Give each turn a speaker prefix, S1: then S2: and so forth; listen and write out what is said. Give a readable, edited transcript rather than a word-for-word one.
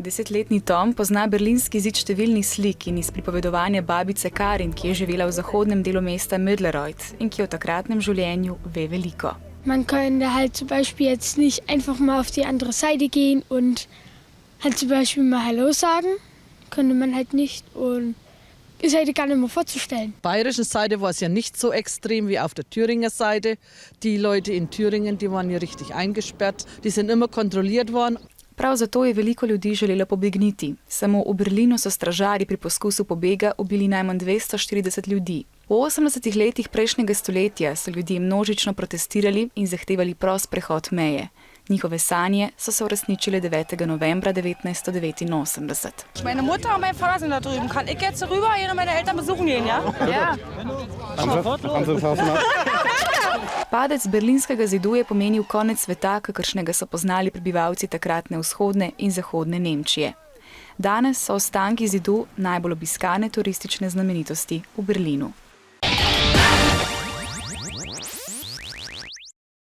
S1: 10-letni Tom pozna berlinski zid številnih slik in iz pripovedovanja babice Karin, ki je živela v zahodnem delu mesta Midlereuth in ki o takratnem življenju ve veliko.
S2: Man könnte halt zum Beispiel jetzt nicht einfach mal auf die andere Seite gehen und halt zum Beispiel mal Hallo sagen. Könnte man halt nicht und ist halt gar nicht mehr vorzustellen.
S3: Auf der bayerischen Seite war es ja nicht so extrem wie auf der Thüringer Seite. Die Leute in Thüringen, die waren ja richtig eingesperrt. Die sind immer kontrolliert worden.
S1: Prav zato je veliko ljudi želelo pobegniti. Samo v Berlinu so stražarji pri poskusu pobega ubili najmanj 240 ljudi. V 80. letih prejšnjega stoletja so ljudje množično protestirali in zahtevali prost prehod meje. Njihove sanje so se uresničile 9. novembra 1989.
S4: Meine Mutter und mein Vater sind da drüben. Kann ich jetzt rübergehen und meine Eltern besuchen gehen, ja? Ja.
S1: Padec berlinskega zidu je pomenil konec sveta, kakršnega so poznali prebivalci takratne vzhodne in zahodne Nemčije. Danes so ostanki zidu najbolj obiskane turistične znamenitosti v Berlinu.